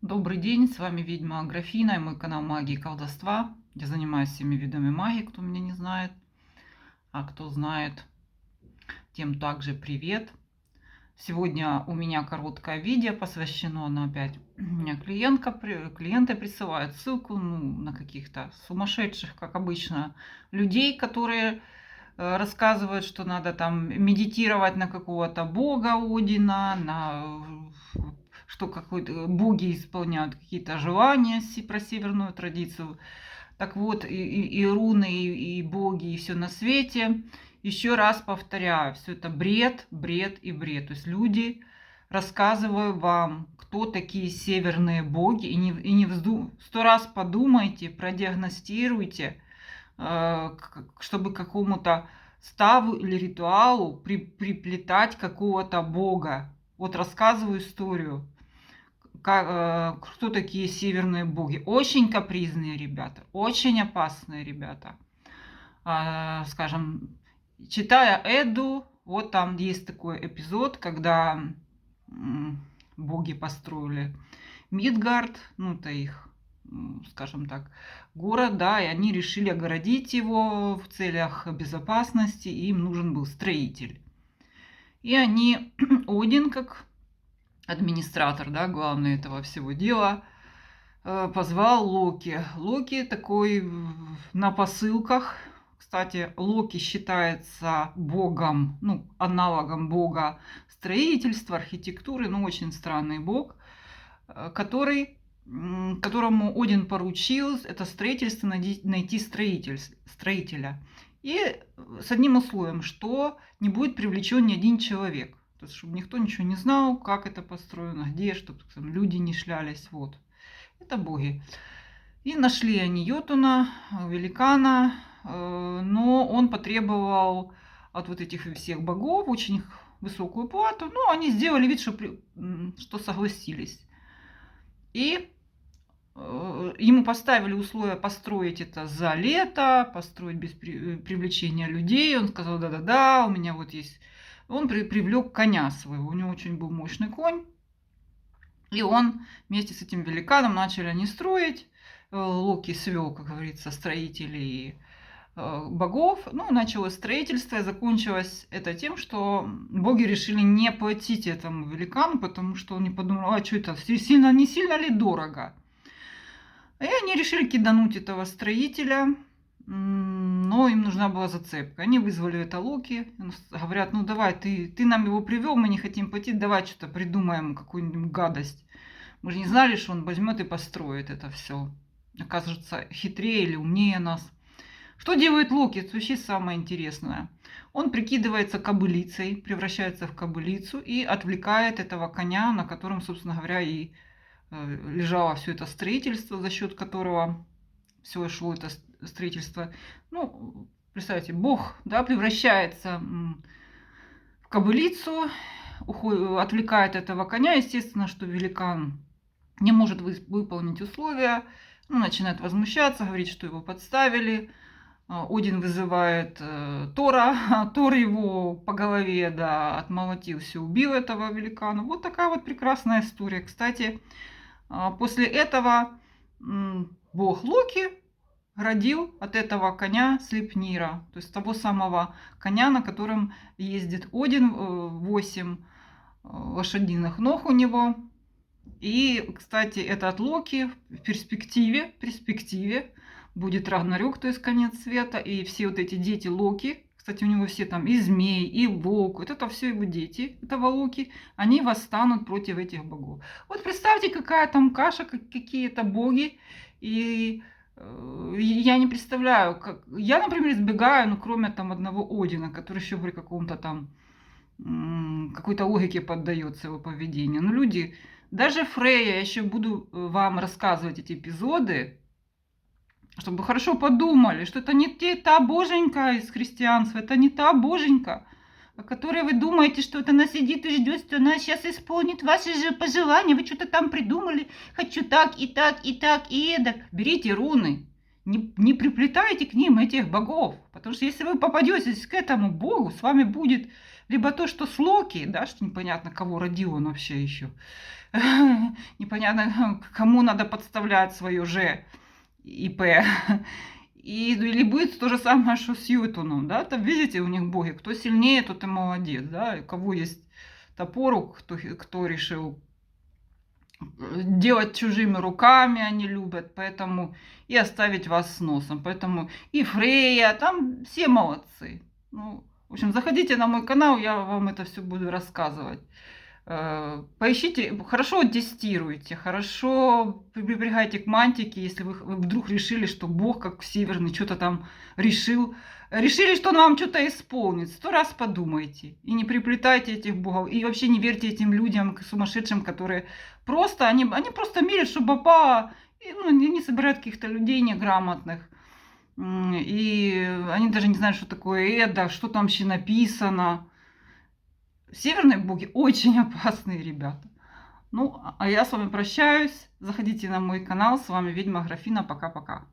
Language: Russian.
Добрый день, с вами ведьма Аграфина и мой канал магии и колдовства. Я занимаюсь всеми видами магии, кто меня не знает. А кто знает, тем также привет. Сегодня у меня короткое видео посвящено, но опять у меня клиенты присылают ссылку на каких-то сумасшедших, как обычно, людей, которые рассказывают, что надо там медитировать на какого-то бога Одина, что какой-то боги исполняют какие-то желания про северную традицию. Так вот, и руны, и боги, и все на свете. Еще раз повторяю, все это бред, бред и бред. То есть люди, рассказываю вам, кто такие северные боги, сто раз подумайте, продиагностируйте, чтобы к какому-то ставу или ритуалу приплетать какого-то бога. Вот рассказываю историю. Кто такие северные боги? Очень капризные ребята, очень опасные ребята. Скажем, читая Эду, вот там есть такой эпизод, когда боги построили Мидгард, ну это их, скажем так, город, да, и они решили огородить его в целях безопасности, и им нужен был строитель. И они, Один как администратор, да, главный этого всего дела, позвал Локи. Локи такой на посылках. Кстати, Локи считается богом, ну, аналогом бога строительства, архитектуры, ну, очень странный бог, которому Один поручил это строительство найти строителя. И с одним условием, что не будет привлечен ни один человек. То есть, чтобы никто ничего не знал, как это построено, где, чтобы там люди не шлялись. Вот. Это боги. И нашли они Йотуна, великана, но он потребовал от вот этих всех богов очень высокую плату. Ну, они сделали вид, что согласились. И ему поставили условия построить это за лето, построить без привлечения людей. Он сказал, да-да-да, у меня вот есть... Он привлек коня своего, у него очень был мощный конь. И он вместе с этим великаном начали они строить. Локи свел, как говорится, строителей богов. Ну, началось строительство, и закончилось это тем, что боги решили не платить этому великану, потому что он не подумал, а что это, не сильно ли дорого? И они решили кидануть этого строителя, но им нужна была зацепка. Они вызвали это Локи, говорят, ну давай, ты нам его привел, мы не хотим платить, давай что-то придумаем, какую-нибудь гадость. Мы же не знали, что он возьмет и построит это все. Оказывается, хитрее или умнее нас. Что делает Локи? Это вообще самое интересное. Он прикидывается кобылицей, превращается в кобылицу и отвлекает этого коня, на котором, собственно говоря, и лежало все это строительство, за счет которого все шло это строительство. Ну, представьте, Бог, да, превращается в кобылицу, отвлекает этого коня. Естественно, что великан не может выполнить условия, ну, начинает возмущаться, говорит, что его подставили. Один вызывает Тора, Тор его по голове, да, отмолотился, убил этого великана. Вот такая вот прекрасная история. Кстати, после этого бог Локи родил от этого коня Слепнира, то есть того самого коня, на котором ездит Один, 8 лошадиных ног у него. И, кстати, этот Локи в перспективе будет Рагнарёк, то есть конец света, и все вот эти дети Локи, кстати, у него все там и змей, и волк, вот это все его дети, этого Локи, они восстанут против этих богов. Вот представьте, какая там каша, какие это боги, и я не представляю, как... Я, например, избегаю, ну, кроме там одного Одина, который еще при каком-то там какой-то логике поддается его поведению. Но люди, даже Фрейя, я еще буду вам рассказывать эти эпизоды, чтобы хорошо подумали, что это не та боженька из христианства, это не та боженька, о которой вы думаете, что это она сидит и ждет, что она сейчас исполнит ваши же пожелания, вы что-то там придумали, хочу так, и так, и так, и эдак. Берите руны, не приплетайте к ним этих богов, потому что если вы попадетесь к этому богу, с вами будет либо то, что с Локи, да, что непонятно, кого родил он вообще еще. Непонятно, кому надо подставлять свое же ИП. Или будет то же самое, что с Ютуном, да, там видите, у них боги, кто сильнее, тот и молодец, да, у кого есть топор, кто решил делать чужими руками, они любят, поэтому и оставить вас с носом, поэтому и Фрея, там все молодцы. Ну, в общем, заходите на мой канал, я вам это все буду рассказывать. Поищите, хорошо тестируйте, хорошо прибегайте к мантике, если вы вдруг решили, что Бог, как Северный, что-то там решил. Решили, что он вам что-то исполнит. 100 раз подумайте. И не приплетайте этих богов. И вообще не верьте этим людям, сумасшедшим, которые просто, они просто мерят, что баба, и, ну, не собирают каких-то людей неграмотных. И они даже не знают, что такое Эда, что там вообще написано. Северные боги очень опасные ребята. Ну, а я с вами прощаюсь. Заходите на мой канал. С вами ведьма Аграфена. Пока-пока.